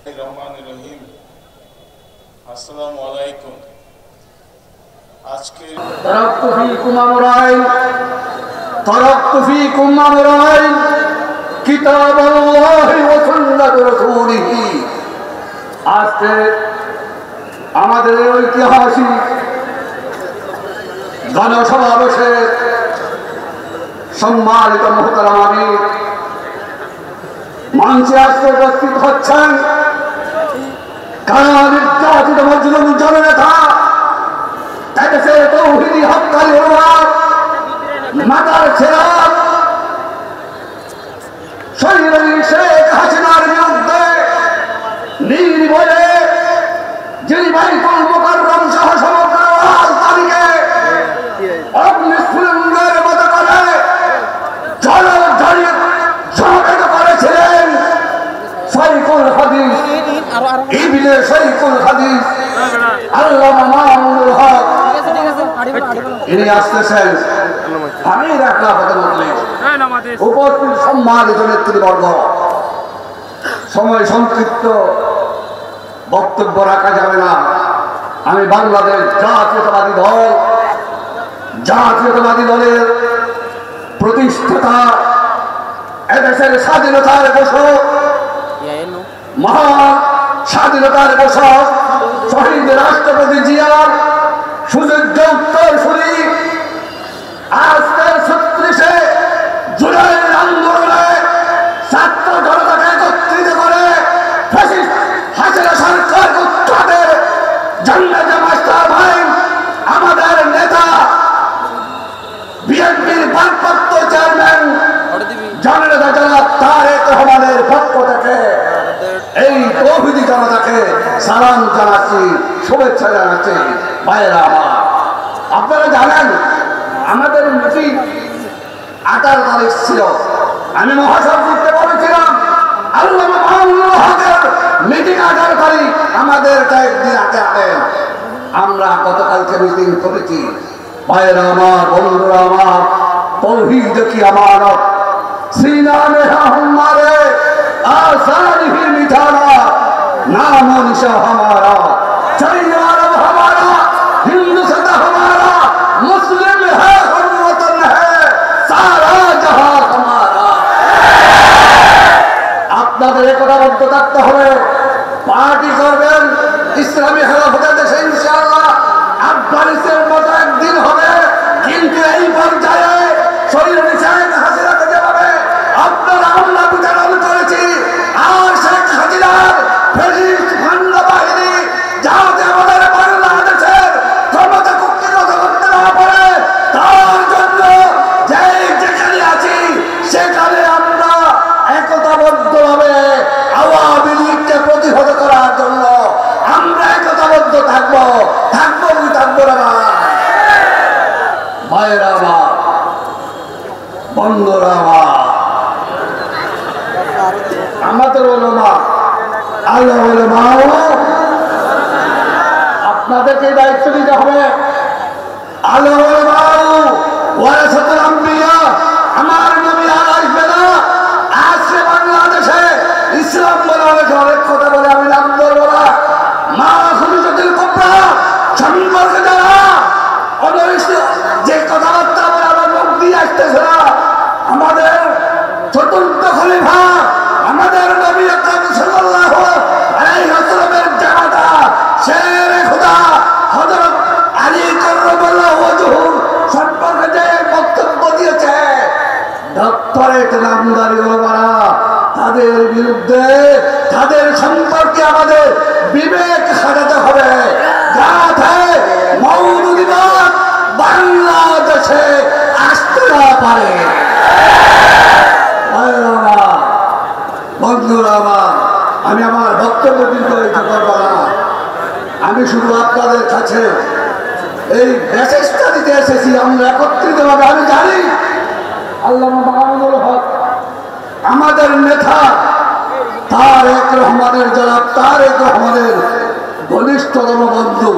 রহিম। আসসালামু আলাইকুম। আজকে তারাক্তু ফীকুম আমরাইন তারাক্তু ফীকুম আমরাইন কিতাবাল্লাহি ওয়া সুন্নাত রাসূলিহি। আজকে আমাদের ঐতিহাসিক গণসমাবেশে সম্মানিত মুহতারাম আমির মঞ্চে আজকে উপস্থিত হচ্ছেন কারা নির্যাতিত মজলুম জননেতা এদেশের তৌহিদি হক্কানি ওলামা মাদার ছেড়ার শহীদ শেখ হাসিনার বিরুদ্ধে নির্ভয়ে যিনি বাইতুল মুকাররম সহ সমগ্র রাজধানীকে অগ্নিস্ফুলিঙ্গের মতো করে সমবেত করেছিলেন শাইখুল হাদিস ইবনে শাইখুল হাদিস আল্লামা মামুনুল হক। ইনি আসতেছেন আমি রাখলা কথা বললে উপস্থিত সম্মানিত নেতৃবর্গ, সময় সংক্ষিপ্ত বক্তব্য রাখা যাবে না। আমি বাংলাদেশ জাতীয়তাবাদী দলের প্রতিষ্ঠাতা, এদেশের স্বাধীনতার ঘোষক, মহান স্বাধীনতার ঘোষক শহীদ রাষ্ট্রপতি জিয়ার সুযোগ্য উত্তরসূরি, আজকের 36শে জুলাইয়ের আন্দোলনে ছাত্র জনতাকে একত্রিত করে ফ্যাসিস্ট হাসিনা সরকার উৎখাতের জন্য যে মাস্টারমাইন্ড আমাদের নেতা বিএনপির ভারপ্রাপ্ত চেয়ারম্যান জননেতা জনাব তারেক রহমানের পক্ষ থেকে এই তৌহিদি জনতাকে সালাম জানাচ্ছি, শুভেচ্ছা জানাচ্ছি। ভাইয়েরা আমার, আপনারা জানেন আমাদের মিটিং 18 তারিখ ছিল। আমি মহাসচিবকে বলেছিলাম আল্লামা মামুনুল হকের মিটিং 18 তারিখ, আমাদের কয়েকদিন আগে আনেন। আমরা গতকালকে মিটিং করেছি। ভাইয়েরা আমার, বন্ধুরা আমার, তৌহিদ কি আমানত, सीना में हमारे आसान ही मिठाना, नाम निशा हमारा, चाइना अरब हमारा, हिंदुस्तान हमारा, मुस्लिम है, हम वतन है, सारा जहां हमारा। আপনাদের একতাবদ্ধ থাকতে হবে, পার্টি করবেন ইসলামী খেলাফতের দেশে ইনশাআল্লাহ। আফগানিস্তানের মতো একদিন হবে, কিন্তু এই পর্যায়ে শহীদ শেখ হাসিনাকে যেভাবে আপনারা আমরা বিতরণ করেছি, আর শেখ হাসিনার ফ্যাসিস্ট ফান্ড বাহিনী যাতে আমাদের বাংলাদেশের ক্ষমতা কুক্ষিগত করতে না পারে, তার জন্য যেখানে আছি সেখানে আমরা একতাবদ্ধভাবে আওয়ামী লীগকে প্রতিহত করার জন্য আমরা একতাবদ্ধ থাকবো কি থাকবো না? ভাইয়েরা আমার, বন্ধুরা আমার, আমাদের ওলামা আল্লাহ ওলামাও আপনাদেরকে দায়িত্ব দিতে হবে। আল্লাহ ওলামাও ওয়ারাসাতুল আম্বিয়া, আমার নবী আর আসবে না। আজকে বাংলাদেশে ইসলাম বলে অনেক কথা বলে, আমি নাম বলবো না। মা খুলিজাতুল কুবরা সম্পর্কে যারা যে কথাবার্তা বলে আমার মুখ দিয়ে আসতেছে না, আমাদের চতুর্থ খলিফা আমাদের নবী আকরাম সাল্লাল্লাহু আলাইহি ওয়াসাল্লামের জামাতা শেরে খোদা হযরত আলী কাররামাল্লাহু ওয়াজহু সম্পর্কে যে বক্তব্য দিয়েছে, ডক্টরেট নামদারি ওলামারা তাদের বিরুদ্ধে, তাদের সম্পর্কে আমাদের বিবেক খাটাতে হবে, যাতে মৌলুদিবাদ বাংলাদেশে আসতে না পারে। বন্ধুরা আমার, আমি আমার বক্তব্য কিন্তু করবো না। আমি শুধু আপনাদের কাছে এই মেসেজটা দিতে এসেছি, আমরা একত্রিত ভাবে। আমি জানি আল্লামা মামুনুল হক আমাদের নেতা তারেক রহমানের, জনাব তারেক রহমানের ঘনিষ্ঠতম বন্ধু।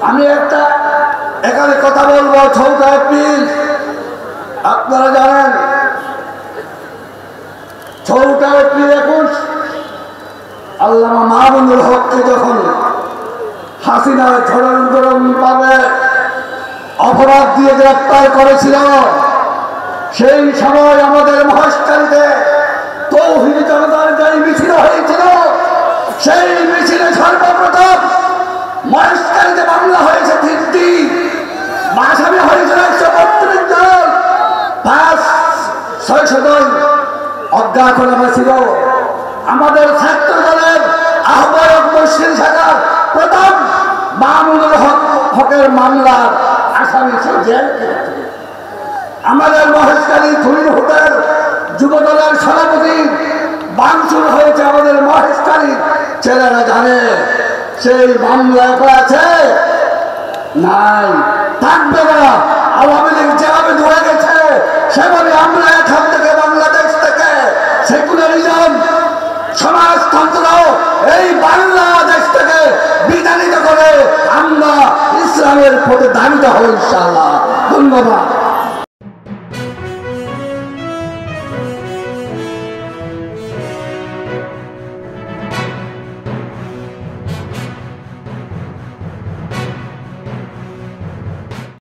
আমি একটা এখানে কথা বলবো 14 এপ্রিল, আপনারা জানেন 14 এপ্রিল 21 আল্লামা মামুনুল হককে যখন হাসিনা ঝড়ন পাবে অপরাধ দিয়ে গ্রেপ্তার করেছিল, সেই সময় আমাদের মহেশখালীতে তৌহিদ জনতার যে মিছিল হয়েছিল, সেই মিছিলে সর্বপ্রথম মহেশখালীতে মামলা হয়েছে 3টি, আসামি হয়েছিল 132 জন, 500-600 জন অজ্ঞা করা হয়েছিল। আমাদের ছাত্র দলের আহ্বায়ক মসজিদ শাখার প্রথম মামুনুল হকের মামলার আসামি সে জেল খেটেছে। আমাদের মহেশখালী ধুলিহুটের যুব দলের সভাপতি ভাঙচুর হয়েছে, আমাদের মহেশখালী ছেলেরা জানে। সেই মামলা আছে নাই, থাকবে না। আওয়ামী লীগ যেভাবে ধরে গেছে সেভাবে আমরা এখান থেকে বাংলাদেশ থেকে সেকুলারিজম সমাজতন্ত্র এই বাংলাদেশ থেকে বিতাড়িত করে আমরা ইসলামের পথে ধাবিত হব ইনশাআল্লাহ। ধন্যবাদ।